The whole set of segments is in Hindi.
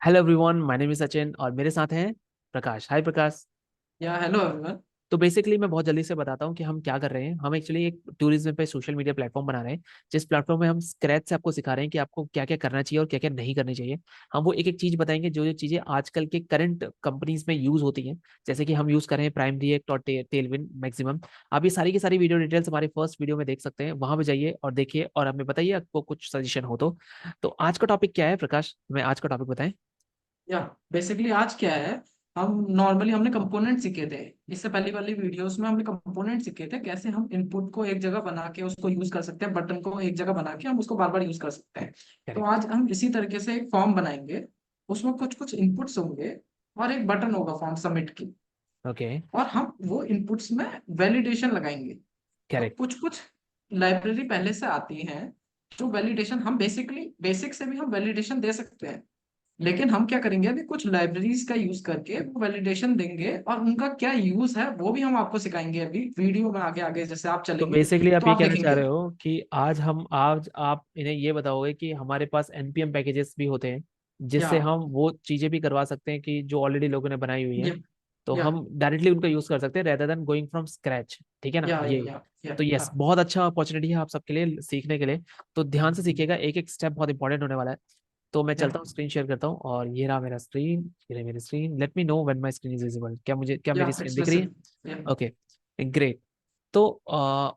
Hello everyone, my name is Sachin और मेरे साथ हैं प्रकाश। हाय प्रकाश। या हेलो एवरीवन। तो बेसिकली मैं बहुत जल्दी से बताता हूँ कि हम क्या कर रहे हैं। हम एक्चुअली एक टूरिज्म पे सोशल मीडिया प्लेटफॉर्म बना रहे हैं, जिस प्लेटफॉर्म में हम स्क्रैच से आपको सिखा रहे हैं कि आपको क्या क्या करना चाहिए और क्या क्या नहीं करनी चाहिए। हम वो एक एक चीज बताएंगे जो जो चीजें आजकल के करंट कंपनीज में यूज होती हैं। जैसे कि हम यूज कर रहे हैं प्राइम रिएक्ट और टेलविन मैक्सिमम। आप ये सारी की सारी वीडियो डिटेल्स हमारे फर्स्ट वीडियो में देख सकते हैं, वहां पे जाइए और देखिए और हमें बताइए आपको कुछ सजेशन हो तो आज का टॉपिक क्या है प्रकाश, हमें आज का टॉपिक बताएं। या बेसिकली आज क्या है, हम नॉर्मली हमने कंपोनेंट सीखे थे। इससे पहली वाली वीडियोस में हमने कंपोनेंट सीखे थे, कैसे हम इनपुट को एक जगह बना के उसको यूज कर सकते हैं, बटन को एक जगह बना के हम उसको बार बार यूज कर सकते हैं। तो करेक्ट। आज हम इसी तरीके से एक फॉर्म बनाएंगे। उसमें कुछ कुछ इनपुट्स होंगे और एक बटन होगा फॉर्म सबमिट की। ओके। और हम वो इनपुट्स में वैलिडेशन लगाएंगे। तो करेक्ट। कुछ कुछ लाइब्रेरी पहले से आती हैं जो वैलिडेशन हम बेसिकली बेसिक से भी हम वैलिडेशन दे सकते हैं। लेकिन हम क्या करेंगे, अभी कुछ लाइब्रेरीज का यूज करके वो वैलिडेशन देंगे और उनका क्या यूज है वो भी हम आपको सिखाएंगे अभी वीडियो में आगे आगे जैसे आप तो चलेंगे बेसिकली आप तो ये आप कहना चाह देखेंगे। रहे हो कि आज आप इन्हें ये बताओगे कि हमारे पास एनपीएम पैकेजेस भी होते हैं, या जिससे हम वो चीजें भी करवा सकते हैं कि जो ऑलरेडी लोगों ने बनाई हुई हैं। या तो या हम डायरेक्टली उनका यूज कर सकते हैं rather than going from scratch. ठीक है ना या ये। या या तो यस, हाँ, बहुत अच्छा अपॉर्चुनिटी है आप सबके लिए सीखने के लिए। तो ध्यान से सीखिएगा, एक एक स्टेप बहुत इंपॉर्टेंट होने वाला है। तो मैं या चलता हूँ, स्क्रीन शेयर करता हूँ और ये रहा मेरा स्क्रीन। ये रही मेरी screen. Let me know when my screen is visible. क्या या मेरी स्क्रीन इट्स दिख रही है? विजिबल या। Okay, great. तो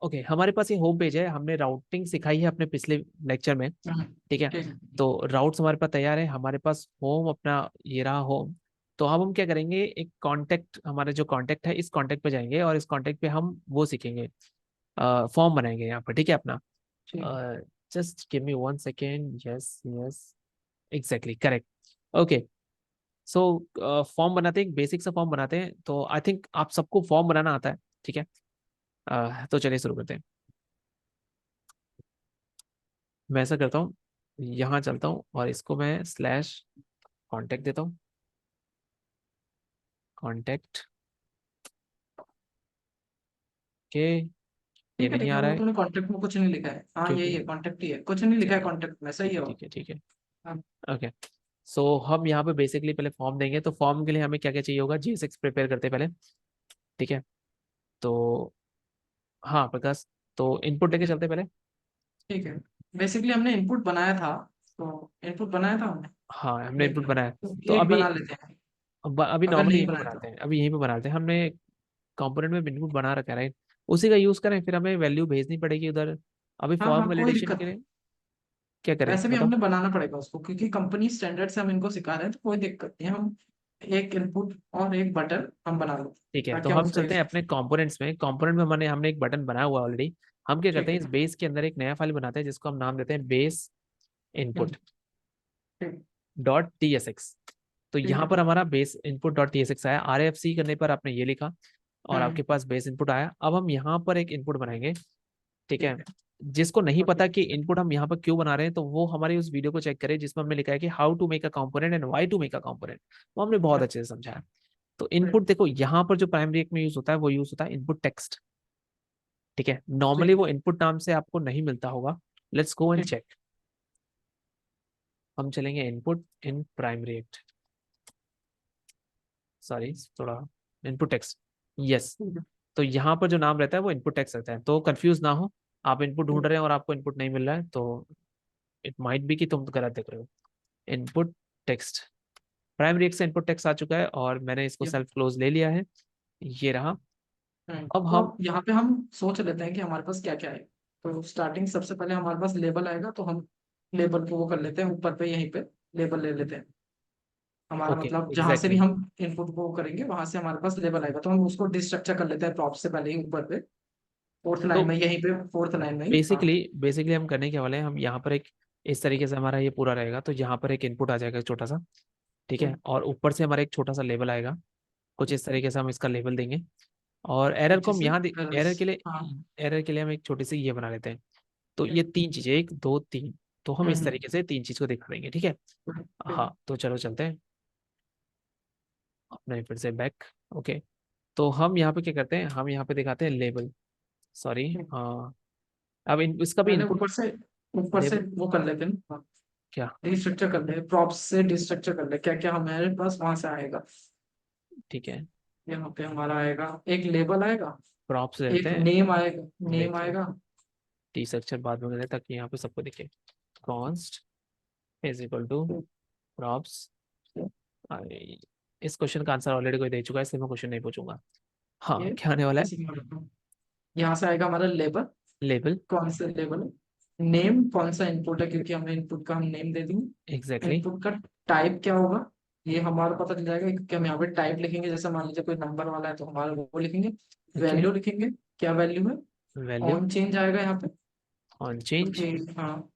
ओके, हमारे पास ये होम पेज है। हमने राउटिंग सिखाई है अपने पिछले लेक्चर में। ठीक है। ठीक है। तो राउट्स हमारे पास तैयार है, हमारे पास होम अपना ये रहा होम। तो अब हम क्या करेंगे, एक कांटेक्ट, हमारा जो कांटेक्ट है इस कांटेक्ट पे जाएंगे और इस कांटेक्ट पे हम वो सीखेंगे, फॉर्म बनाएंगे यहाँ पर। ठीक है अपना। ठीक है। Just give me 1 second. Yes yes, exactly correct. Okay. So form बनाते हैं, बेसिक सा फॉर्म बनाते हैं। तो आई थिंक आप सबको फॉर्म बनाना आता है। ठीक है। तो चलिए शुरू करते हैं। मैं ऐसा करता हूँ, यहाँ चलता हूँ और इसको मैं स्लैश कॉन्टेक्ट देता हूँ। कॉन्टेक्ट के, ये नहीं ठीक है, आ रहा वो है तूने कॉन्टेक्ट में कुछ नहीं लिखा है। हाँ यही क्योंकि, है, कॉन्टेक्ट ही है, कुछ नहीं लिखा है चलिए कॉन्टेक्ट में, सही है वो। ठीक है। हाँ, ओके। सो हम यहाँ पे बेसिकली पहले फॉर्म देंगे। तो फॉर्म के लिए हमें क्या क्या चाहिए होगा, G6 प्रिपेयर करते हैं पहले। ठीक है। तो हाँ प्रकाश, तो इनपुट लेके चलते हैं पहले। ठीक है। बेसिकली हमने इनपुट बनाया था, तो इनपुट बनाया था हमने। हाँ हमने एक इनपुट बनाया। तो तो एक अभी बना लेते हैं, अभी अगर नॉर्मली नहीं यहीं पे बनाया तो। बनाते हैं, अभी यहीं पे बनाते हैं हमने। कंपोनेंट में इनपुट बना रखा है राइट, उसी का यूज करें, फिर हमें वैल्यू भेजनी पड़ेगी उधर। अभी हाँ फॉर्म हाँ, कोई वैलिडेशन दिक्कत के नहीं। लिए क्या करें वैसे भी बताओ। हमने बनाना पड़ेगा उसको, क्योंकि कंपनी स्टैंडर्ड से हम इनको सिखा रहे हैं, तो कोई दिक्कत नहीं है। हम एक इनपुट और एक बटन हम बना लो ठीक है, तो ताकि हम हम उसको चलते यूज हैं कर अपने सकें। कंपोनेंट्स में। कंपोनेंट में हमने एक बटन बनाया हुआ ऑलरेडी। हम क्या करते ठीक हैं, है। इस बेस के अंदर एक नया फाइल बनाते हैं जिसको हम नाम देते हैं बेस हम्म, इनपुट ठीक। Dot T S x. तो ठीक यहाँ है। पर हमारा base input dot T S x आया, आर एफ सी करने पर आपने ये लिखा और हम्म, आपके पास बेस इनपुट आया। अब हम यहाँ पर एक इनपुट बनाएंगे। ठीक है। ठीक है। जिसको नहीं ओके। पता कि इनपुट हम यहाँ पर क्यों बना रहे हैं, तो वो हमारी उस वीडियो को चेक करें जिसमें हमने लिखा है कि how to make a component and why to make a component. वो हमने बहुत या, अच्छे से समझाया। तो इनपुट देखो, यहाँ पर जो प्राइमरी एक में यूज होता है वो यूज होता है इनपुट टेक्स्ट। ठीक है, नॉर्मली ठीक है। वो इनपुट नाम से आपको नहीं मिलता होगा। लेट्स गो एंड ठीक। चेक। हम चलेंगे इनपुट इन प्राइमरी, सॉरी थोड़ा, इनपुट टेक्स्ट। यस। ठीक है। तो यहाँ पर जो नाम रहता है वो इनपुट टेक्स्ट रहता है, तो कंफ्यूज ना हो। आप इनपुट ढूंढ ठीक। रहे हैं और आपको इनपुट नहीं मिल रहा है तो इट माइट बी कि तुम तो गलत देख रहे हो। इनपुट टेक्स्ट, प्राइमरी एक से इनपुट टेक्स्ट आ चुका है और मैंने इसको या, सेल्फ क्लोज ले लिया है। ये रहा। अब तो हम, अब यहाँ पे हम सोच लेते हैं कि हमारे पास क्या क्या है। तो स्टार्टिंग सबसे पहले हमारे पास लेबल आएगा, तो हम लेबल को वो कर लेते हैं, ऊपर पे यहीं पे लेबल ले लेते हैं। हमारा ओके मतलब जहां से भी एग्जैक्टली। हम इनपुट को करेंगे वहां से हमारे पास लेबल आएगा, तो हम उसको डिस्ट्रक्चर कर लेते हैं प्रॉप से पहले ही ऊपर पे, फोर्थ तो लाइन में, यहीं पे फोर्थ लाइन में ही। हाँ। बेसिकली बेसिकली हम करने के वाले हैं, हम यहाँ पर एक, इस तरीके से हमारा ये पूरा रहेगा। तो यहाँ पर एक इनपुट आ जाएगा छोटा सा। ठीक है, ठीक। और ऊपर से हमारा एक छोटा सा लेबल आएगा। कुछ इस तरीके से हम इसका लेबल देंगे। और एरर को नीचे हम से यहाँ, errors। एरर के लिए, हाँ। एरर के लिए हम एक छोटी सी ये बना लेते हैं। तो ये ठीक। 3 चीजें, 1 2 3, तो हम इस हम्म, तरीके से 3 चीज को दिखा देंगे। ठीक है। ठीक। हाँ तो चलो चलते हैं अपने फिर से बैक। ओके। तो हम यहाँ पे क्या करते हैं, हम यहाँ पे दिखाते हैं लेबल, सॉरी। ठीक। हाँ, अब इसका भी पहले इनपुट ऊपर से लेबल। वो कर लेते हैं ना। हाँ। क्या? डिस्ट्रक्चर कर ले, प्रॉप्स से डिस्ट्रक्चर कर ले, क्या क्या हमारे पास वहां से आएगा। ठीक है, यहाँ पे हमारा आएगा एक लेबल आएगा, प्रॉप्स ले लेते एक हैं। नेम आएगा, नेम देखिए, आएगा। टी स्ट्रक्चर बाद में कर लेते हैं, ताकि यहाँ पे सबको दिखे। Const is equal to props. इस क्वेश्चन का आंसर ऑलरेडी कोई दे चुका है, इसलिए मैं क्वेश्चन नहीं पूछूंगा। हाँ, ये क्या आने वाला है? इसी में रखता हूँ। यहाँ से आएगा हमारा लेबल, लेबल। कौन सा लेबल है, नेम कौन सा इनपुट है, क्योंकि हमें इनपुट का हम नेम दे देंगे। एग्जैक्टली। इनपुट का टाइप क्या होगा, ये हमारा पता चल जाएगा, क्योंकि हम यहाँ पे टाइप लिखेंगे, जैसे मान लीजिए कोई नंबर वाला है तो हमारा वो लिखेंगे। ओके। वैल्यू लिखेंगे, क्या वैल्यू है। वैल्यू। ऑन चेंज आएगा यहाँ पे, ऑन चेंज। क्योंकि हाँ।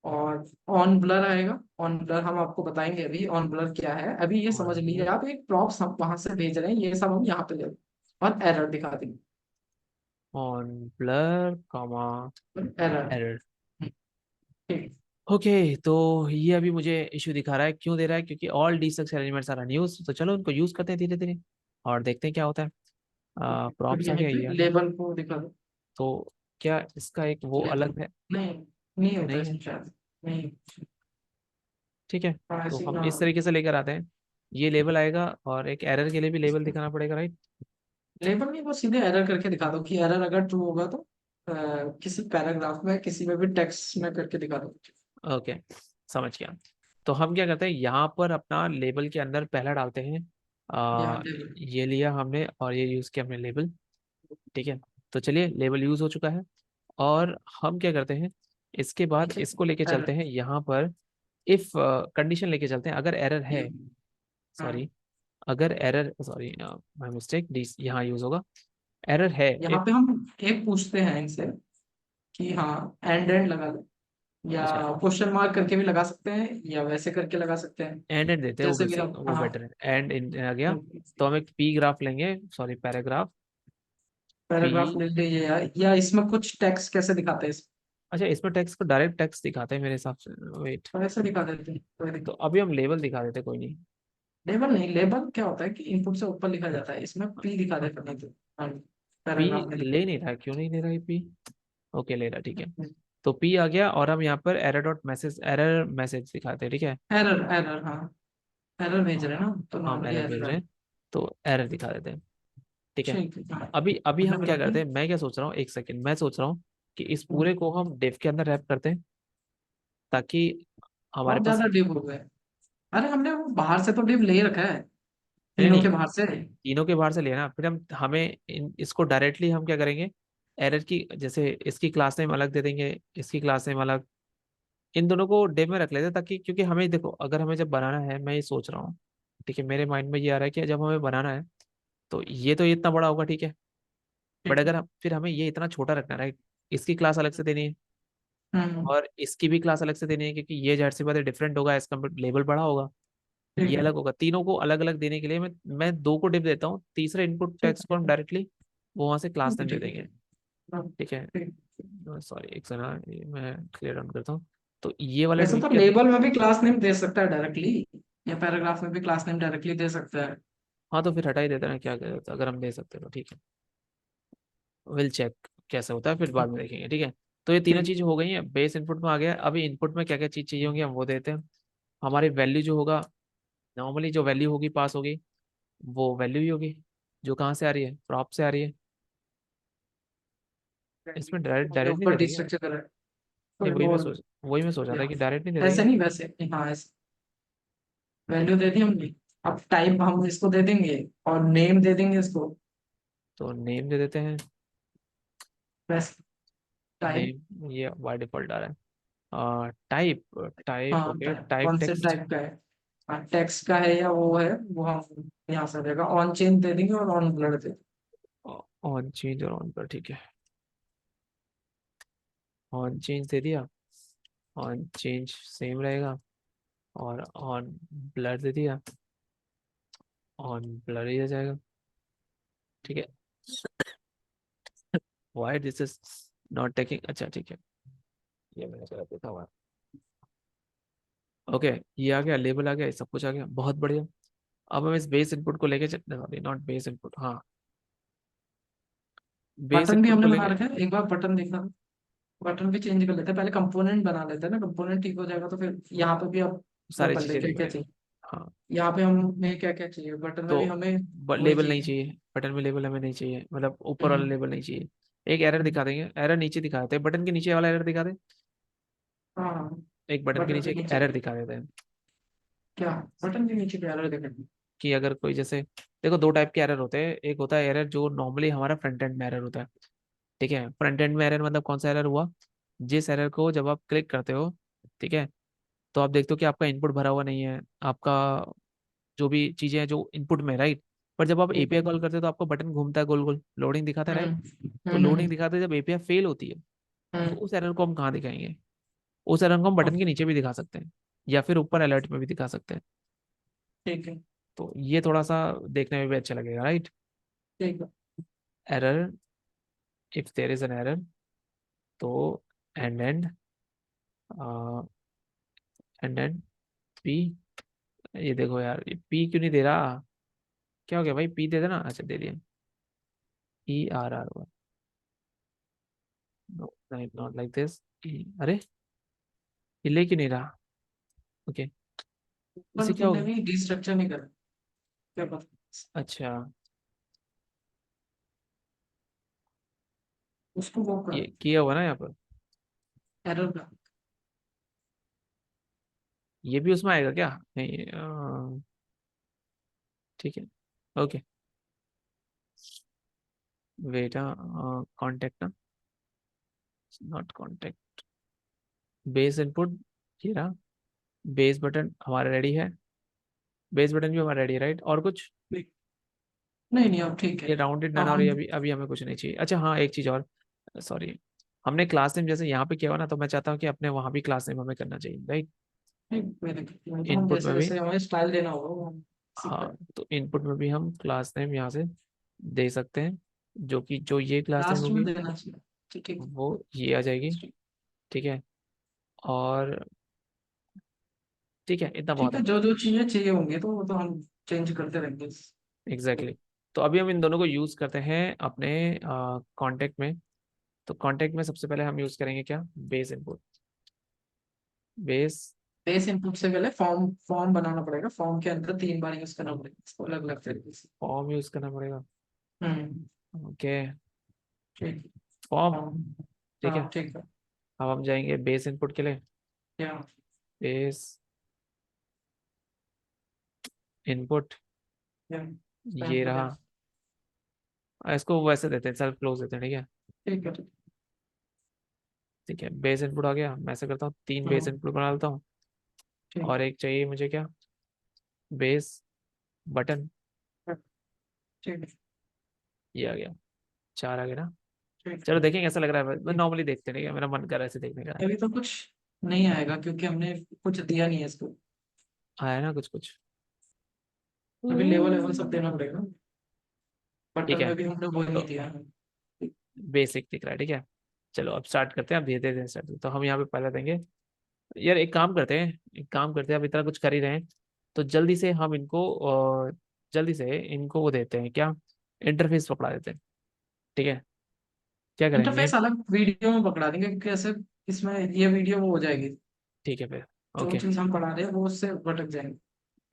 और ऑन ब्लर आएगा, ऑन ब्लर हम आपको बताएंगे अभी ऑन ब्लर क्या है, अभी ये ऑन समझ लीजिए ब्लर। आप, एक प्रॉप्स हम वहां से भेज रहे हैं, ये सब हम यहाँ पे ले रहे हैं। और एरर दिखा देंगे, on blur comma error. Error. ठीक। ओके, तो ये अभी मुझे इशू दिखा रहा है, क्यों दे रहा है? क्योंकि all destructure elements are unused. तो चलो उनको यूज करते हैं धीरे धीरे, और देखते हैं क्या होता है। फिर प्रॉप्स आ यहीं गया, पे ये आ गया। लेबल को दिखा दो। तो क्या इसका एक वो लेबल अलग है? नहीं, नहीं होता नहीं है। इसमें शायद। नहीं। ठीक है, हाँ, तो ऐसे ही हम ना। इस तरीके से लेकर आते हैं। ये लेबल आएगा, और एक एरर के लिए भी लेबल दिखाना पड़ेगा, राइट? लेबल नहीं, वो सीधे एरर करके दिखा दो कि एरर अगर ट्रू होगा तो किसी पैराग्राफ में किसी में भी टेक्स्ट में करके दिखा दो। ओके, समझ गया। तो हम क्या करते हैं, यहाँ पर अपना लेबल के अंदर पहला डालते हैं। यहाँ लेबल। ये लिया हमने, और ये यूज किया हमने लेबल। ठीक है, तो चलिए लेबल यूज हो चुका है। और हम क्या करते हैं, इसके बाद ठीक है। इसको लेके चलते एरर। हैं यहाँ पर। इफ कंडीशन लेके चलते हैं, अगर एरर है, हाँ, सॉरी, अगर एरर, सॉरी माय मिस्टेक, यहाँ यूज होगा। एरर है यहाँ इफ। पे हम एक पूछते हैं इनसे कि हाँ एंड एंड लगा दो, या अच्छा, क्वेश्चन मार्क करके भी लगा सकते हैं, या वैसे करके लगा सकते हैं। एंड एंड देते हैं, वो जैसे भी वैसे हम, वो हाँ। बेटर है। एंड इन आ गया। तो हम एक पी ग्राफ लेंगे, सॉरी पैराग्राफ। पी। पैराग्राफ ले लीजिए, या इसमें कुछ टेक्स्ट कैसे दिखाते हैं अच्छा, इसमें टेक्स्ट को डायरेक्ट टेक्स्ट दिखाते हैं मेरे हिसाब से, वेट। तो ऐसे दिखा देते हैं, कोई तो दिक्कत। अभी हम लेवल दिखा देते, कोई नहीं। लेबल नहीं, लेबल क्या होता है कि इनपुट से ऊपर लिखा जाता है, इसमें पी दिखा देते हैं, नहीं तो हाँ, पी पैराग्राफ में ले दिखा नहीं रहा है, क्यों नहीं ले रहा है पी? ओके, ले रहा है, ठीक है। देते तो पी आ गया, और हम यहाँ पर error dot message, error message दिखाते हैं, ठीक है। हैं। एरर, एरर, हाँ। एरर भेज रहे हैं ना, तो हम नॉर्मली एरर भेज एरर रहे है। हैं, तो एरर दिखा देते हैं। ठीक है। ठीक है, हाँ। अभी अभी हम अलग क्या रख करते दें। हैं, मैं क्या सोच रहा हूँ, एक सेकंड, मैं सोच रहा हूँ कि इस पूरे को हम डिव के अंदर रैप करते हैं, ताकि हमारे बहुत पास। ज्यादा डिप हो गए। अरे हमने वो बाहर से तो डिप ले ही रखा है, नहीं तीनों नहीं, के बाहर से। तीनों के बाहर से लेना, फिर हम हमें इसको डायरेक्टली हम क्या करेंगे, एरर की, जैसे इसकी क्लास नेम अलग दे देंगे, इसकी क्लास नेम अलग, इन दोनों को डिव में रख लेते हैं, ताकि, क्योंकि हमें देखो, अगर हमें जब बनाना है, मैं ये सोच रहा हूँ, ठीक है, मेरे माइंड में ये आ रहा है कि जब हमें बनाना है, तो ये तो इतना बड़ा होगा, ठीक है। बट ठीक है। अगर हम फिर हमें ये इतना छोटा रखना है, राइट, इसकी क्लास अलग से देनी है, हम्म। और इसकी भी क्लास अलग से देनी है, क्योंकि ये जाहिर सी बात है डिफरेंट होगा, इसका लेवल बड़ा होगा, ठीक ये है। अलग होगा। तीनों को अलग अलग देने के लिए मैं दो को डिव देता हूँ, तीसरे इनपुट ठीक टेक्स्ट को हम डायरेक्टली वो वहां से क्लास ठीक है। नेम दे ठीक है। देंगे। हाँ, ठीक है, ठीक। सॉरी एक सेकंड, ये मैं क्लियर डाउन करता हूँ। तो ये वाले वैसे डिव तो के अंदर। लेबल में भी क्लास नेम दे सकता है डायरेक्टली, या पैराग्राफ में भी क्लास नेम डायरेक्टली दे सकता है। हाँ, तो फिर हटा ही देते हैं, क्या कहते हैं, अगर हम दे सकते हैं तो ठीक है। विल चेक कैसा होता है, फिर बाद में देखेंगे, ठीक है। तो ये तीनों ठीक। चीजें हो गई हैं, बेस इनपुट में आ गया। अभी इनपुट में क्या क्या चीज चाहिए होंगी, हम वो देते हैं। हमारी वैल्यू जो होगा, नॉर्मली जो वैल्यू होगी पास होगी, वो वैल्यू ही होगी, जो कहाँ से आ रही है, प्रॉप से आ रही है। इसमें डायरेक्ट हमने डायरेक्ट नहीं ऊपर देते क्या? डिस्ट्रक्चर करा है, नहीं, कोई और। वही मैं सोच रहा था या कि डायरेक्ट नहीं देते ऐसे क्या। नहीं, वैसे हाँ, ऐसे वैल्यू दे दी हमने। अब टाइप हम इसको दे देंगे, और नेम दे देंगे इसको। तो नेम दे देते हैं। वैसे टाइप। नेम ये बाय डिफॉल्ट आ रहा है। टाइप, टाइप हाँ, ओके, टाइप टाइप कौन से टेक्स्ट। टाइप का है। हाँ, टेक्स्ट का है या वो है, वो हम यहाँ से देगा, ऑन चेंज दे देंगे और on blur they. On change और ऑन पर, ठीक है। ऑन चेंज दे दिया, ऑन चेंज सेम रहेगा, और ऑन ब्लर दे दिया, ऑन ब्लर ही रह जाएगा, ठीक है। Why this is not taking, अच्छा ठीक है, ये मैंने गलत देखा हुआ। ओके, ये आ गया, लेबल आ गया, ये सब कुछ आ गया, बहुत बढ़िया। अब हम इस बेस इनपुट को लेके चलते, सॉरी नॉट बेस इनपुट, हाँ, बेस बटन भी इनपुट को हमने बना लेके। रखा है, एक बार बटन देखना। बटन भी चेंज कर लेते हैं, पहले कंपोनेंट बना लेते हैं ना, कंपोनेंट ठीक हो जाएगा तो फिर यहाँ पे भी अब वो सारी कर ले चीजें क्या देख क्या लेंगे। चाहिए। हाँ। यहाँ पे हमें क्या क्या चाहिए, बटन में तो भी हमें वही लेबल नहीं चाहिए। चाहिए, बटन में लेबल हमें नहीं चाहिए, मतलब ऊपर वाला हम्म, लेबल नहीं चाहिए। एक एरर हम्म, दिखा देंगे, एरर नीचे दिखा देते हैं, बटन के नीचे वाला एरर दिखा दे। हाँ। एक बटन के बटन नीचे के एक नीचे एरर दिखा देते हैं क्या, बटन के नीचे क्या एरर दिखेगा? कि अगर कोई जैसे, देखो दो टाइप के एरर होते हैं। एक होता है एरर जो नॉर्मली हमारा फ्रंट एंड में एरर होता है। ठीक है, फ्रंट एंड में एरर मतलब कौन सा एरर हुआ, जिस एरर को जब आप क्लिक करते हो, ठीक है, तो आप देखते हो कि आपका इनपुट भरा हुआ नहीं है, आपका जो भी चीजें हैं जो इनपुट में, राइट। पर जब आप ठीक है। एपीआई कॉल करते हो तो आपको बटन घूमता है, गोल गोल लोडिंग दिखाता है, राइट। हम्म, तो लोडिंग दिखाते है जब एपीआई फेल होती है, तो हम्म, उस एरर को हम कहाँ दिखाएंगे? उस एरर को हम बटन के ओके, नीचे भी दिखा सकते हैं, या फिर ऊपर अलर्ट में भी दिखा सकते हैं। ठीक है, तो ये थोड़ा सा देखने में भी अच्छा लगेगा, राइट। ठीक है। Error, if there is an error, तो एंड एंड पी। ये देखो यार, ये पी क्यों नहीं दे रहा? क्या हो गया भाई, पी दे देना। अच्छा दे दिया, ERR। No, not like this. अरे, ये ले क्यों नहीं रहा? ओके, पर इसे क्या हो तुमने गया? भी डिस्ट्रक्चर नहीं करा, क्या पता। अच्छा, उसको वो ये कर, किया हुआ ना यहाँ पर, एरर का। ये भी उसमें आएगा क्या? नहीं, ठीक है, ओके। वेट, कॉन्टेक्ट ना, नॉट कॉन्टेक्ट, बेस इनपुट, ये रहा। बेस बटन हमारा रेडी है, बेस बटन भी हमारा रेडी है, राइट। और कुछ? नहीं, नहीं, नहीं, अब ठीक है। ये राउंडेड अब नन, और हम, ये अभी अभी हमें कुछ नहीं चाहिए। अच्छा हाँ, एक चीज़ और, सॉरी, हमने क्लास नेम जैसे यहाँ पे किया हुआ ना, तो मैं चाहता हूँ कि अपने वहाँ भी क्लास नेम हमें करना चाहिए, राइट। नहीं, कोई दिक्कत नहीं, तो हम इनपुट जैसे में भी, जैसे हमें स्टाइल देना होगा वो हम सीख हाँ, पाएंगे। तो इनपुट में भी हम क्लास नेम यहाँ से दे सकते हैं, जो कि जो ये क्लास नेम लास्ट में होगी देना चाहिए, ठीक, ठीक। वो ये आ जाएगी, ठीक है। और ठीक है, इतना ठीक बहुत है, है। जो जो चीजें चाहिए होंगी तो वो तो हम चेंज करते रहेंगे। Exactly exactly. तो अभी हम इन दोनों को यूज करते हैं अपने कॉन्टेक्ट में। तो कॉन्टेक्ट में सबसे पहले हम यूज करेंगे क्या, base input, base base input से पहले फॉर्म फॉर्म बनाना पड़ेगा, फॉर्म के अंदर 3 बार यूज करना पड़ेगा इसको अलग अलग तरीके से। फॉर्म यूज करना पड़ेगा। हम्म, ओके, ठीक है। फॉर्म, फॉर्म, ठीक है। हाँ, ठीक है। अब हम जाएंगे बेस इनपुट के लिए, या, बेस इनपुट, या, ये स्पैम रहा। इसको वैसे देते हैं, सेल्फ क्लोज देते हैं, ठीक है। ठीक है, ठीक। ठीक है, बेस इनपुट आ गया। मैं ऐसा करता हूँ, 3 बेस हम्म, इनपुट बना लेता हूँ। ठीक और एक चाहिए मुझे क्या, बेस बटन, है, ठीक है, ये आ गया। 4 आ गया ना। ठीक चलो है, देखेंगे कैसा लग रहा है, मैं ठीक। नॉर्मली देखते नहीं है, मेरा मन कर रहा है ऐसे देखने का। अभी तो कुछ नहीं आएगा क्योंकि हमने कुछ दिया नहीं है इसको। आया ना कुछ कुछ। अभी लेवल लेवल सब देना पड़ेगा, ठीक बटन है, में भी हमने वो नहीं तो दिया है। बेसिक दिख रहा है, ठीक है। चलो अब स्टार्ट करते हैं, अब धीरे धीरे स्टार्ट। तो हम यहाँ पे पहले देंगे, यार एक काम करते हैं, एक काम करते हैं, अब इतना कुछ कर ही रहे हैं, तो जल्दी से हम इनको जल्दी से इनको वो देते हैं क्या, इंटरफेस पकड़ा देते हैं, ठीक है। क्या करेंगे? इंटरफेस अलग वीडियो में पकड़ा देंगे क्योंकि ऐसे इसमें ये वीडियो वो हो जाएगी, ठीक है फिर, जो ओके। चीज हम पढ़ा रहे हैं वो उससे भटक जाएंगे।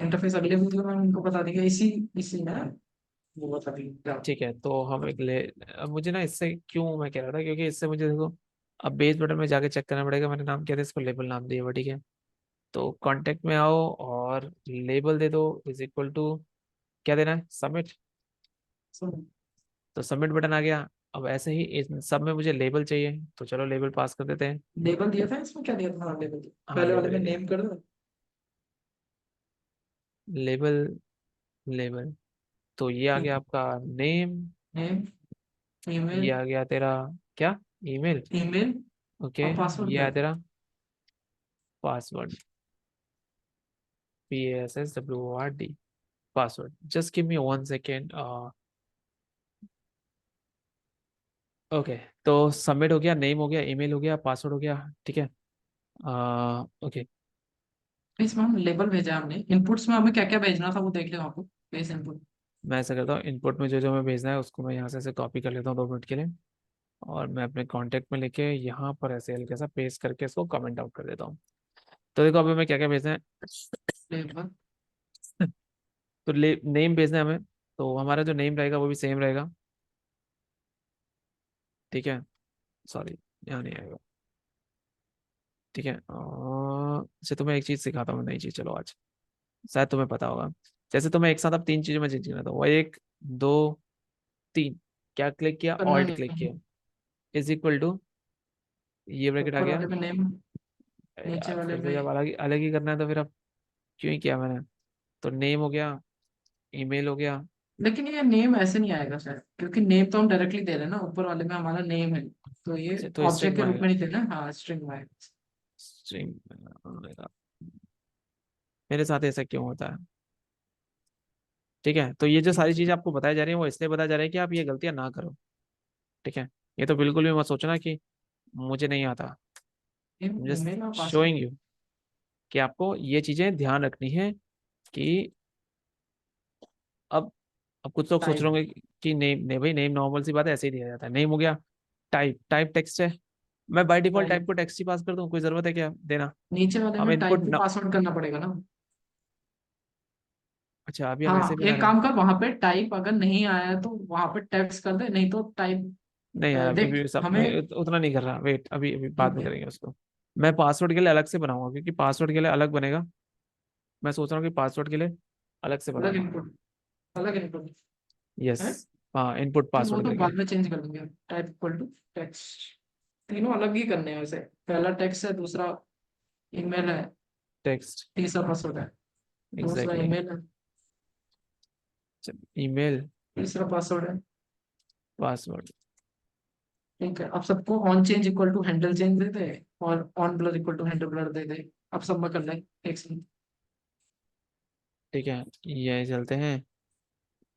इंटरफेस अगले वीडियो में हम उनको बता देंगे, इसी इसी में वो बता देंगे क्या। ठीक है, तो हम एक ले, अब मुझे ना इससे क्यों मैं कह रहा था, क्योंकि इससे मुझे देखो, अब बेस बटन में जाके चेक करना पड़ेगा। मैंने नाम क्या था इसको, लेबल नाम दिया हुआ, ठीक है। तो कांटेक्ट में आओ और लेबल दे दो, इज इक्वल टू, क्या देना है, सबमिट। सुन, तो सबमिट बटन आ गया। अब ऐसे ही इस सब में मुझे लेबल चाहिए, तो चलो लेबल पास कर देते हैं। लेबल दिया था इसमें, क्या दिया था? हाँ, लेबल हाँ पहले वाले लेबल में दिया, नेम कर दो। Label, label. तो ये आ ठीक गया है, आपका नेम, नेम, ये ईमेल, आ गया तेरा क्या, ईमेल, ईमेल ओके। और पासवर्ड ये क्या आ है? तेरा password, PASSWORD, password. Just give me 1 second. Okay, तो सबमिट हो गया, नेम हो गया, ईमेल हो गया, पासवर्ड हो गया, ठीक है। ओके, इसमें हम लेबल भेजा हमने, इनपुट्स में हमें क्या क्या भेजना था वो देख लो आपको, बेस इनपुट। मैं ऐसा करता हूँ, इनपुट में जो जो मैं भेजना है उसको मैं यहाँ से कॉपी कर लेता हूँ 2 मिनट के लिए। और मैं अपने कांटेक्ट में लेके यहाँ पर ऐसे हल्का सा पेस्ट करके इसको कमेंट आउट कर देता हूँ। तो देखो अभी मैं क्या क्या भेजना है। लेबर। तो नेम भेजना है हमें। तो हमारा जो नेम रहेगा वो भी सेम रहेगा। ठीक है। सॉरी, यहाँ नहीं आएगा। ठीक है। अच्छा तुम्हें एक चीज सिखाता हूँ, नई चीज, चलो आज शायद तुम्हें पता होगा। जैसे तुम्हें एक साथ अब तीन चीजों में चेंज करना था, वो एक, दो, तीन। क्या क्लिक किया? करना ऑल्ट नहीं क्लिक है। किया। इज इक्वल टू, ये ब्रैकेट आ ऊपर गया। वाले में नेम, अरे नीचे यार वाले फिर से में। जब अलग अलग ही करना है तो फिर अब क्यों ही किया मैंने। तो नेम हो गया, ईमेल हो गया। लेकिन ये नेम ऐसे नहीं आएगा सर, क्योंकि नेम तो हम डायरेक्टली दे रहे हैं ना, ऊपर वाले में हमारा नेम है। तो ये अच्छा तो ऑब्जेक्ट स्ट्रिंग के में रूप आएगा। में नहीं देना है, हाँ स्ट्रिंग में आएगा। स्ट्रिंग आएगा। मेरे साथ ऐसा क्यों होता है? ठीक है, तो ये जो सारी चीजें आपको बताई जा रही है वो इसलिए बताया जा रहा है कि आप ये गलतियां ना करो। ठीक है। ये तो बिल्कुल भी मत सोचना कि मुझे नहीं आता। जस्ट ईमेल और शोइंग पासवर्ड। यू कि आपको ये चीजें ध्यान रखनी है कि अब अब कुछ लोग सोच रहे टाइप। होंगे कि नेम, नहीं भाई, नेम नॉर्मल सी बात है, ऐसे ही दिया जाता है। नेम हो गया। टाइप, टाइप टेक्स्ट है। मैं बाय डिफॉल्ट टाइप टाइप। को टेक्स्ट ही पास कर दूं, कोई जरूरत है क्या देना? नीचे वाले हम में इनपुट टाइप को न... पासवर्ड करना पड़ेगा ना। अच्छा अभी हम ऐसे हाँ बना एक रहे हैं। काम कर, वहां पे टाइप अगर नहीं आया तो वहां पे टेक्स्ट कर दे, नहीं तो टाइप। नहीं यार अभी देख भी सब हमें। मैं उतना नहीं कर रहा, वेट, अभी अभी बाद ठीक में है। करेंगे उसको। मैं पासवर्ड के लिए अलग से बनाऊंगा क्योंकि पासवर्ड के लिए अलग बनेगा। मैं सोच रहा हूँ कि पासवर्ड के लिए अलग से अलग बनाऊंगा। इनपुट, अलग इनपुट यस। है। हाँ, इनपुट ठीक, वो पासवर्ड तो करके। बाद में चेंज कर लेंगे। टाइप इक्वल टू टेक्स्ट, तीनों अलग ही करने हैं वैसे। पहला टेक्स्ट है, दूसरा ईमेल है, टेक्स्ट। तीसरा पासवर्ड है। दूसरा एग्जैक्टली। ईमेल है, ईमेल, तीसरा पासवर्ड है। पासवर्ड। ठीक है, अब सबको on change equal to handle change दे दे, और on blur equal to handle blur दे दे। अब सब में कर ले एक साथ। ठीक है, ये चलते हैं,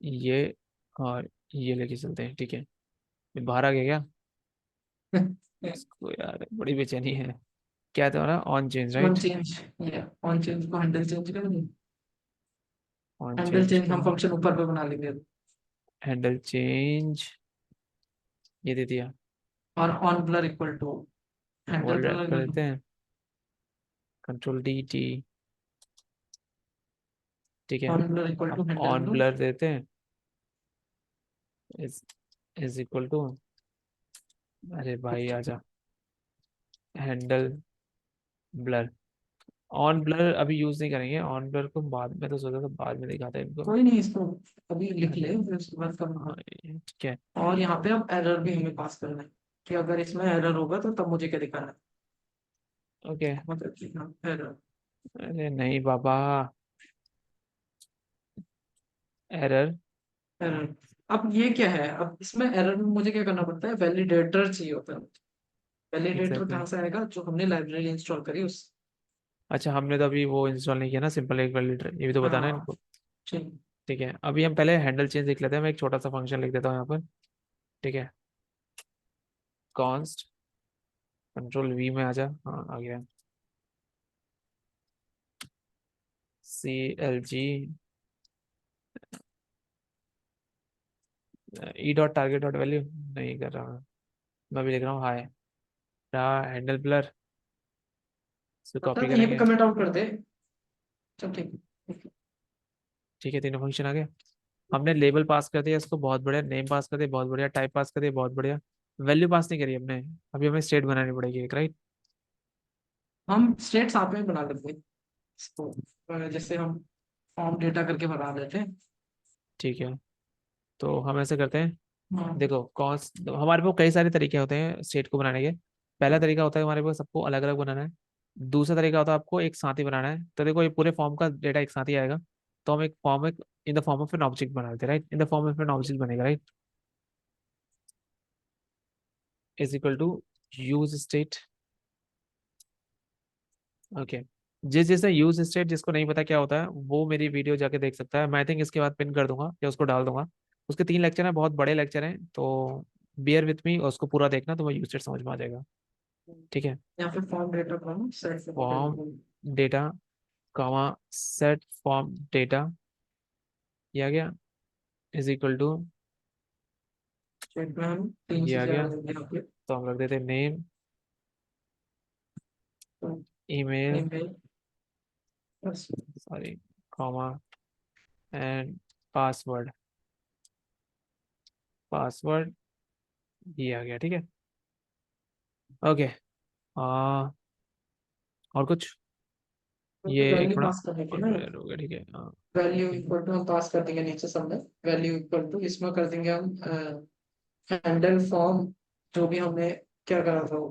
ये और ये लेके चलते हैं। ठीक है। ये बाहर आ गया क्या? इसको यार बड़ी बेचैनी है। क्या था ना, on change on right. Change, या ऑन चेंज को हैंडल चेंज कर दे। ऑन हैंडल चेंज चेंज को हम फंक्शन ऊपर पे बना लेंगे। हैंडल चेंज, ये दे दिया। और on blur equal to handle word wrap blur कर कर देते दो। हैं, कंट्रोल डी टी। ठीक है। ऑन ब्लर इक्वल टू अब हैंडल ऑन ब्लर। ब्लर देते हैं। इज इज इक्वल टू, अरे भाई आजा, हैंडल ब्लर। ऑन ब्लर अभी यूज नहीं करेंगे, ऑन ब्लर को बाद में, तो सोचा था बाद में दिखाते हैं इनको। कोई नहीं, इसको अभी लिख अरे ले, फिर उसके बाद हाँ, करना। ठीक है। और यहाँ पे अब एरर भी हमें पास करना है, कि अगर इसमें एरर होगा तो तब मुझे क्या दिखाना है। ओके। मतलब एरर। अरे नहीं बाबा, एरर। एरर। अब ये क्या है, अब इसमें एरर में मुझे क्या करना पड़ता है, वैलिडेटर चाहिए होता है। Validator exactly. कहाँ से आएगा, जो हमने लाइब्रेरी इंस्टॉल करी उस। अच्छा हमने तो अभी वो इंस्टॉल नहीं किया ना, सिंपल एक वैलिडेटर, ये भी तो बताना है हाँ। इनको। ठीक। ठीक है, अभी हम पहले हैंडल चेंज लिख लेते हैं। मैं एक छोटा सा फंक्शन लिख देता हूँ यहाँ पर। ठीक है। कॉन्स्ट, कंट्रोल वी में आ जा, हाँ आ गया। C L G, e dot target dot value नहीं कर रहा मैं भी लिख रहा हूँ हाय। रहा हैंडल ब्लर, इसको पता कॉपी है, यहीं पे करेंगे। कमेंट आउट कर दे। चल ठीक है। ठीक है, तीनों फंक्शन आ गए। हमने लेबल पास कर दिया इसको, बहुत बढ़िया। नेम पास कर दिया, बहुत बढ़िया। टाइप पास कर दिया, बहुत बढ़िया। वैल्यू पास नहीं करी हमने। अभी हमें स्टेट बनानी पड़ेगी एक, राइट। हम स्टेट साथ में बना लेते हैं इसको, जैसे हम फॉर्म डेटा करके बना लेते हैं। ठीक है, तो हम ऐसे करते हैं। हाँ। देखो कॉन्स्ट, हमारे पास कई सारे तरीके होते हैं स्टेट को बनाने के। पहला तरीका होता है हमारे पास सबको अलग अलग बनाना है। दूसरा तरीका होता है आपको एक साथ ही बनाना है। तो देखो ये पूरे फॉर्म का डेटा एक साथ ही आएगा। तो हम एक फॉर्म, एक in the form of an object बना देते हैं, right. In the form of an object बनेगा, right. Is equal to use state. Okay. जिस जिसने यूज स्टेट, जिसको नहीं पता क्या होता है, वो मेरी वीडियो जाके देख सकता है। मैं आई थिंक इसके बाद पिन कर दूंगा या उसको डाल दूंगा। उसके 3 लेक्चर हैं, बहुत बड़े लेक्चर हैं, तो बियर विथ मी और उसको पूरा देखना, तो मैं यूज स्टेट समझ में आ जाएगा। ठीक है। या फिर फॉर्म डेटा बनाना set form data. Data, comma set form data, ये आ गया। इज इक्वल टू चेक में हम 3 ये आ चीजें गया, आ जाएंगी यहाँ पे। तो हम रख देते नेम, तो ईमेल, ईमेल, बस। Sorry, comma and password. Password ये आ गया, ठीक है। ओके। आ और कुछ, ये एक वैल्यू थोड़ा पास करने की ना, अनफेयर हो गया, ठीक है हाँ। वैल्यू इक्वल टू हम पास कर देंगे नीचे सब में। वैल्यू इक्वल टू इसमें कर देंगे हम हैंडल फॉर्म, जो भी हमने क्या करा था वो,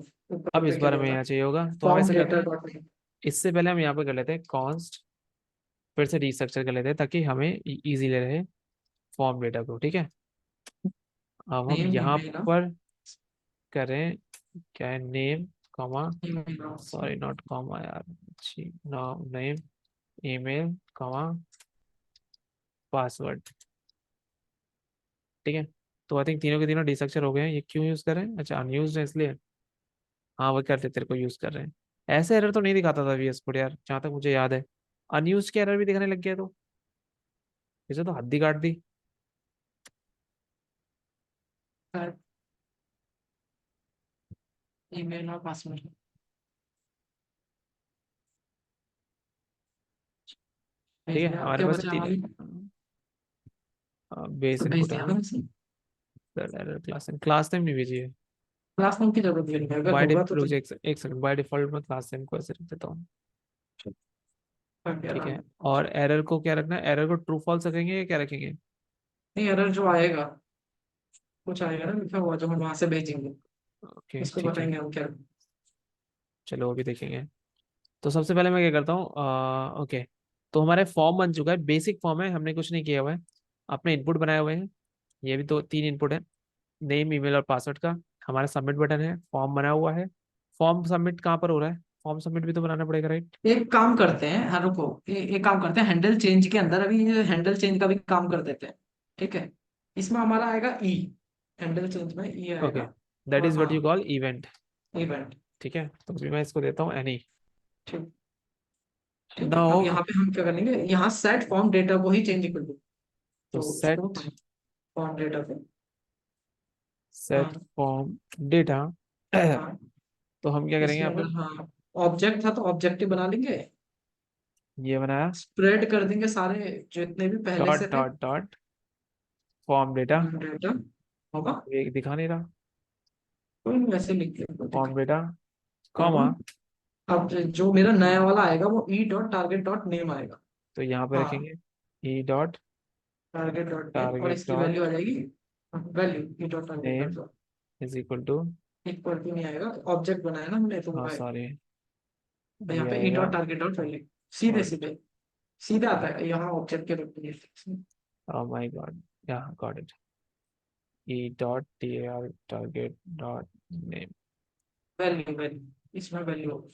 अब ऊपर इस पे क्या बार दिया हमें था, यहाँ चाहिए होगा, तो हम फॉर्म ऐसे करते डेटा हैं, डॉट नेम। इससे पहले हम यहाँ पे कर लेते हैं कॉन्स्ट, फिर से रीस्ट्रक्चर कर लेते हैं ताकि हमें इजी ले रहे फॉर्म डेटा को, ठीक है। अब हम नेम यहाँ ईमेल, पर करें, क्या है, name, comma, email, sorry not comma यार, अच्छी नाम, नेम, ईमेल, कॉमा, पासवर्ड, ठीक है। तो आई थिंक तीनों के तीनों डिस्ट्रक्चर हो गए हैं। ये क्यों यूज कर रहे हैं, अच्छा अनयूज्ड है इसलिए। हाँ वो करते तेरे को यूज कर रहे हैं। ऐसे एरर तो नहीं दिखाता था VS कोड यार, जहाँ तक मुझे याद है। अनयूज्ड के एरर भी दिखने लग गया, तो इसे तो हद ही काट दी। ईमेल और पासवर्ड ठीक भेज है, दिया। अब हमारे क्या पास है बचा तीन, हमारी, बेस तो भेज इनपुट है दिया हाँ। ना उसे। एरर क्लास, क्लास नेम नहीं भेजी है। क्लास रूम की जरूरत भी नहीं है, अगर होगा तो रुक तुम जा, एक सेकंड, बाय डिफॉल्ट मैं क्लास नेम को ऐसे रख देता हूँ, कर दिया ठीक ना। है। और एरर को क्या रखना है, एरर को ट्रू फॉल्स रखेंगे या क्या रखेंगे। नहीं, एरर जो आएगा, कुछ आएगा ना लिखा हुआ जो हम वहां से भेजेंगे, ओके इसको ठीक है, बताएंगे हम क्या। चलो वो भी देखेंगे। तो सबसे पहले मैं क्या करता हूँ, ओके, तो हमारे फॉर्म बन चुका है, बेसिक फॉर्म है, हमने कुछ नहीं किया हुआ है, अपने इनपुट बनाए हुए हैं। ये भी तो तीन इनपुट है, नेम, ईमेल और पासवर्ड का। हमारा सबमिट बटन है, फॉर्म बना हुआ है। फॉर्म सबमिट कहाँ पर हो रहा है, फॉर्म सबमिट भी तो बनाना पड़ेगा, राइट। एक काम करते हैं, हाँ रुको, एक काम करते हैं, हैंडल चेंज के अंदर अभी ये हैंडल चेंज का भी काम कर देते हैं। ठीक है, इसमें हमारा आएगा ई, हैंडल चेंज में ई ओके, आएगा। दैट और इज व्हाट हाँ, यू कॉल इवेंट, इवेंट। ठीक है। तो अभी मैं इसको देता हूँ एनी। ठीक, ठीक है। अब नाउ यहाँ पे हम क्या करेंगे, यहाँ सेट फॉर्म डेटा को ही चेंज कर दो, तो तो उसको सेट, फॉर्म डेटा पे। सेट हाँ, फॉर्म डेटा हाँ, तो हम क्या करेंगे इसमें यहाँ अगर पर, हाँ ऑब्जेक्ट था तो ऑब्जेक्टिव बना लेंगे, ये बनाया, स्प्रेड कर देंगे सारे जितने भी पहले डॉट से थे। Dot dot form data, data होगा, ये दिखा नहीं रहा, कोई नहीं, वैसे लिख के कोई फॉर्म दिक्कत डेटा, नहीं। कॉमा, अब जो मेरा नया वाला आएगा वो e dot target dot name आएगा। तो यहाँ पे हाँ, रखेंगे e dot target dot name, और टारगेट इसकी वैल्यू डॉट आ जाएगी, value e dot target name dot, is equal to, equal to नहीं आएगा, ऑब्जेक्ट बनाया ना हमने तो वो हाँ आएगा। सॉरी, तो यहाँ ये पे ई आएगा, डॉट टारगेट डॉट वैल्यू, सीधे और सीधे सीधे आता है, यहाँ ऑब्जेक्ट के रूप में oh my god, yeah got it, e dot tar target dot name, value, value इसमें वैल्यू होगा।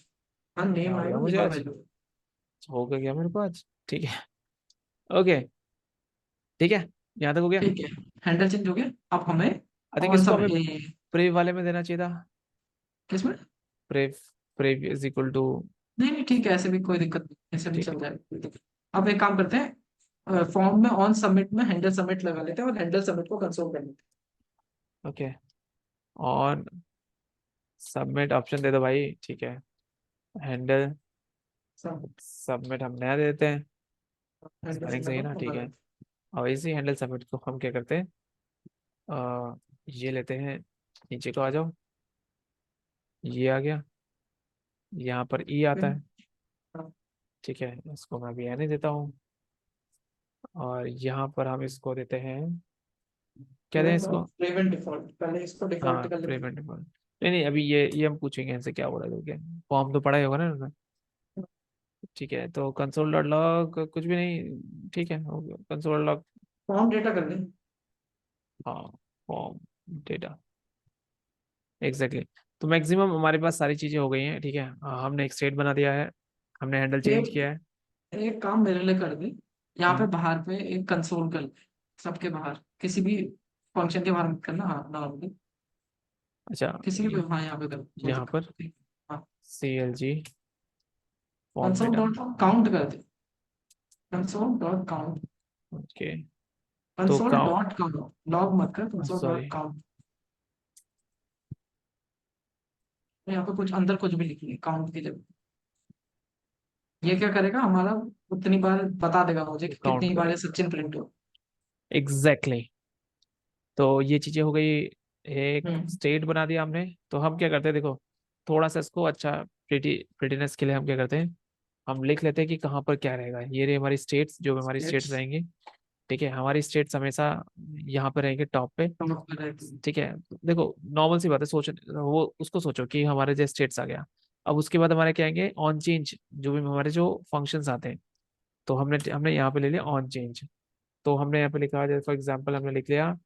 हाँ, क्या नेम हो गया आएगा, मुझे यहाँ आज, वैल्यू। हो गया मेरे को आज, ठीक है। ओके, ठीक है, यहाँ तक हो गया। ठीक है, हैंडल चेंज हो गया। अब हमें आई थिंक कौन सा इसको हमें प्रेव वाले में देना चाहिए था, किसमें? प्रेव, प्रेव इज इक्वल टू, नहीं नहीं, ठीक है, ऐसे भी कोई दिक्कत नहीं, ऐसे भी ठीक है, चल जाएगा, कोई दिक्कत नहीं। अब एक काम करते हैं, फॉर्म में ऑन सबमिट में हैंडल सबमिट लगा लेते हैं और हैंडल सबमिट को कंसोल कर लेते ओके, और सबमिट ऑप्शन दे दो भाई, ठीक है। हैंडल हैं। सबमिट हम नया देते हैं, हैंडल स्पेलिंग सही है सबमिट ना, ठीक होगा। है। और इसी हैंडल सबमिट को हम क्या करते हैं, ये लेते हैं, नीचे को आ जाओ, ये आ गया, यहाँ पर ई आता है, ठीक है, इसको मैं अभी आने देता हूँ। और यहाँ पर हम इसको देते हैं, क्या दें इसको, प्रिवेंट डिफॉल्ट, पहले इसको हाँ डिफॉल्ट कर लेते प्रीमियम डिफॉल्ट। नहीं नहीं, अभी ये हम पूछेंगे इनसे क्या बोला था, क्या फॉर्म तो पढ़ा ही होगा ना इन्होंने। हैं। ठीक है, तो कंसोल डॉट लॉग कुछ भी नहीं, ठीक है हो गया कंसोल लॉग, फॉर्म डेटा कर लें। हाँ फॉर्म डेटा, एग्जैक्टली। तो मैक्सिमम हमारे पास सारी चीज़ें हो गई हैं, ठीक है। हमने एक स्टेट बना दिया है, हमने हैंडल चेंज एक किया है। एक काम मेरे लिए कर दे, यहाँ पे हम्म, बाहर पे एक कंसोल कर ले, सबके बाहर, किसी भी फंक्शन के बाहर मत करना, हाँ नॉर्मली अच्छा, किसी भी, हाँ यहाँ पे कर, कोई यहाँ दिक्कत पर नहीं। हाँ, CLG form console data, dot count कर दे, कंसोल डॉट काउंट, ओके, तो console count, dot count, log मत कर, कंसोल सॉरी, डॉट काउंट। तो यहाँ पे कुछ अंदर कुछ भी लिखिए काउंट की जगह। ये क्या करेगा हमारा, उतनी बार बता देगा मुझे कि काउंट कितनी बार ये करेगा। सचिन प्रिंट हो। एग्जैक्टली। तो ये चीजें हो गई, एक हम्म। स्टेट बना दिया हमने। तो हम क्या करते हैं, देखो थोड़ा सा इसको अच्छा प्रिटीनेस के लिए हम क्या करते हैं, हम लिख लेते हैं कि कहाँ पर क्या रहेगा। ये रही हमारी स्टेट्स, जो भी हमारी स्टेट्स States, रहेंगी। ठीक है, हमारी स्टेट्स हमेशा यहाँ पे रहेंगे टॉप पे। promote कर रहे थे। ठीक है, देखो नॉर्मल सी बात है, सोच वो उसको सोचो कि हमारे जो स्टेट्स आ गया। अब उसके बाद हमारे क्या आएंगे, ऑन चेंज, जो भी हमारे जो फंक्शंस आते हैं। तो हमने हमने यहाँ पे ले लिया ऑन चेंज। तो हमने यहाँ पे लिखा, जैसे फॉर एग्जाम्पल हमने लिख लिया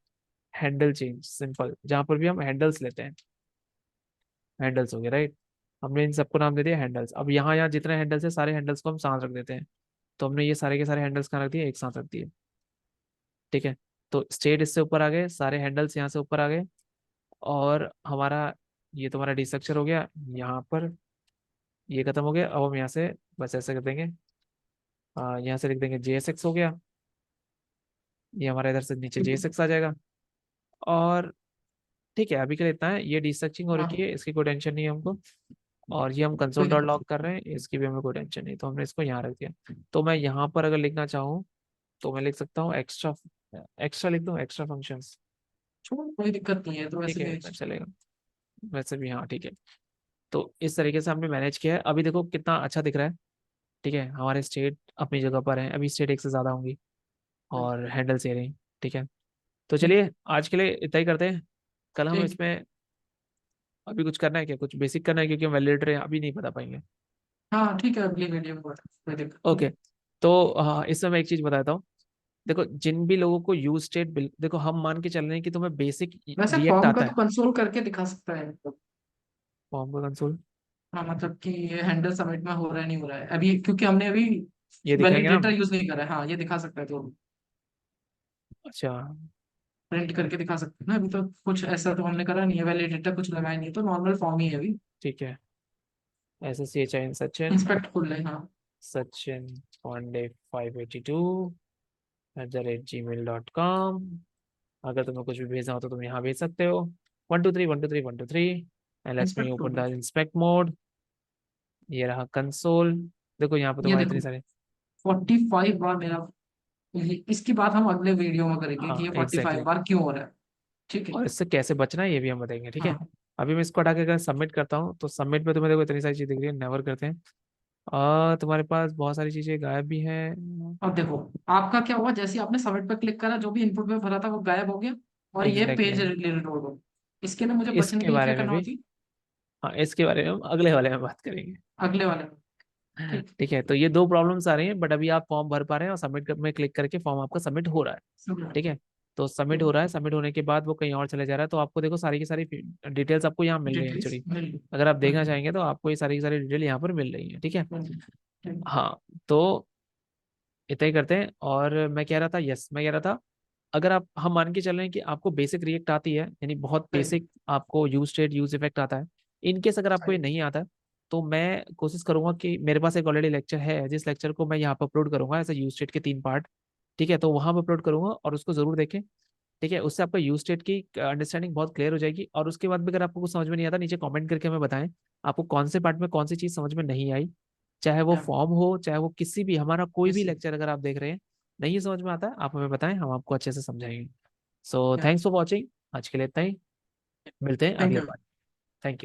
हैंडल चेंज सिंपल, जहाँ पर भी हम हैंडल्स लेते हैं। हैंडल्स हो गए, राइट। हमने इन सबको नाम दे दिया हैंडल्स। अब यहाँ यहाँ जितने हैंडल्स है, सारे हैंडल्स को हम साथ रख देते हैं। तो हमने ये सारे के सारे हैंडल्स कहाँ रख दिए, एक साथ रख दिए। ठीक है, तो स्टेट इससे ऊपर आ गए, सारे हैंडल्स यहाँ से ऊपर आ गए। और हमारा ये तुम्हारा डी स्ट्रक्चर हो गया यहाँ पर, ये खत्म हो गया। अब हम यहाँ से बस ऐसे कर देंगे, यहाँ से लिख देंगे JSX हो गया। ये हमारा इधर से नीचे JSX आ जाएगा। और ठीक है, अभी के लिए इतना है, ये डिस्ट्रक्चरिंग हो रखी हाँ, है, इसकी कोई टेंशन नहीं है हमको। और ये हम कंसोल कोई डॉट दिक्कत लॉग कर रहे हैं, इसकी भी हमें कोई टेंशन नहीं, तो हमने इसको यहाँ रख दिया। तो मैं यहाँ पर अगर लिखना चाहूँ तो मैं लिख सकता हूँ एक्स्ट्रा, एक्स्ट्रा लिख दूँ, एक्स्ट्रा फंक्शंस। छोड़ो, कोई दिक्कत नहीं है, तो ठीक वैसे है, भी इतना चलेगा। वैसे भी हाँ, ठीक है। तो इस तरीके से हमने मैनेज किया है, अभी देखो कितना अच्छा दिख रहा है। ठीक है, हमारे स्टेट अपनी जगह पर हैं, अभी स्टेट एक से ज़्यादा होंगी और हैंडल से रही। ठीक है, तो चलिए आज के लिए इतना ही करते हैं। कल हम ठीक। इसमें, अभी कुछ करना है क्या, कुछ बेसिक करना है, क्योंकि हम वैलिडेटर हैं अभी नहीं बता पाएंगे। हाँ ठीक है, अगली वीडियो में कोई दिक्कत नहीं। ओके। तो इसमें मैं एक चीज बताता हूँ। देखो जिन भी लोगों को यूज स्टेट, देखो हम मान के चल रहे हैं कि तुम्हें बेसिक वैसे रिएक्ट फॉर्म का आता तो है। कंसोल करके दिखा सकता है मतलब। फॉर्म का कंसोल हाँ मतलब कि ये हैंडल सबमिट में हो रहा है नहीं हो रहा है अभी, क्योंकि हमने अभी ये दिखाएंगे ना वैलिडेटर हम? यूज नहीं करा है। हाँ ये दिखा सकता है, तो अच्छा, प्रिंट करके दिखा सकते हैं ना। अभी तो कुछ ऐसा तो हमने करा नहीं है, वैलिडेटर कुछ लगाया नहीं है, तो नॉर्मल फॉर्म ही है अभी। ठीक है। SSCHIN सचिन, इंस्पेक्ट खोल ले, हाँ। सचिन पांडे 582 @gmail.com। अगर तुम्हें कुछ भी भेजना हो तो तुम यहाँ भेज सकते हो। 1 2 3 1 2 3 1 2 3 and let's me inspect open खोल ले। The inspect mode. ये रहा कंसोल। देखो यहाँ पे ये तुम्हारे देखो इतने सारे। 45 बार मेरा, इसकी बात हम अगले वीडियो में करेंगे कि हाँ ये 45 एग्जैक्टली। बार क्यों हो रहा है। ठीक है। और इससे कैसे बचना है ये भी हम बताएंगे, ठीक है। हाँ। अभी मैं इसको हटा के अगर सबमिट करता हूँ तो सबमिट पे तुम्हें देखो इतनी सारी चीज दिख रही है, नेवर करते हैं। और तुम्हारे पास बहुत सारी चीजें गायब भी हैं। अब देखो आपका क्या हुआ, जैसे ही आपने सबमिट पर क्लिक करा जो भी इनपुट में भरा था वो गायब हो गया, और ये एग्जैक्टली पेज exactly। रिलोड हो। इसके लिए मुझे बचने इसके के लिए क्या बारे में करना भी, होती? हाँ इसके बारे में हम अगले वाले में बात करेंगे। अगले वाले में। ठीक। ठीक है, तो ये दो प्रॉब्लम्स आ रही हैं, बट अभी आप फॉर्म भर पा रहे हैं और सबमिट में क्लिक करके फॉर्म आपका सबमिट हो रहा है। सबमिट। ठीक है, तो सबमिट हो ठीक। रहा है, सबमिट होने के बाद वो कहीं और चले जा रहा है, तो आपको देखो सारी की सारी डिटेल्स आपको यहाँ मिल रही है डिटेल्स एक्चुअली। मिल गई। अगर आप मिल देखना गई। चाहेंगे तो आपको ये सारी की सारी डिटेल यहाँ पर मिल रही है। ठीक है, मिल गई। ठीक। हाँ। तो इतना ही करते हैं। और मैं कह रहा था, यस मैं कह रहा था, अगर आप, हम मान के चल रहे हैं कि आपको बेसिक रिएक्ट आती है, यानी बहुत सही। बेसिक आपको यूज स्टेट यूज इफेक्ट आता है। इन केस अगर आपको ये सही। नहीं आता है, तो मैं कोशिश करूंगा कि मेरे पास एक ऑलरेडी लेक्चर है, जिस लेक्चर को मैं यहाँ पर अपलोड करूंगा ऐसे यूज स्टेट के 3 पार्ट। ठीक है, तो वहां पर अपलोड करूंगा और उसको जरूर देखें। ठीक है, उससे आपका यूज स्टेट की अंडरस्टैंडिंग बहुत क्लियर हो जाएगी। और उसके बाद भी अगर आपको कुछ समझ में नहीं आता, नीचे कमेंट करके हमें बताएं आपको कौन से पार्ट में कौन सी चीज समझ में नहीं आई। चाहे वो क्या? फॉर्म हो, चाहे वो किसी भी, हमारा कोई भी यस। लेक्चर अगर आप देख रहे हैं नहीं समझ में आता है, आप हमें बताएं, हम आपको अच्छे से समझाएंगे। सो क्या? थैंक्स फॉर वॉचिंग, आज के लिए इतना ही। मिलते हैं थैंक अगले यू। पार्ट। Thank you.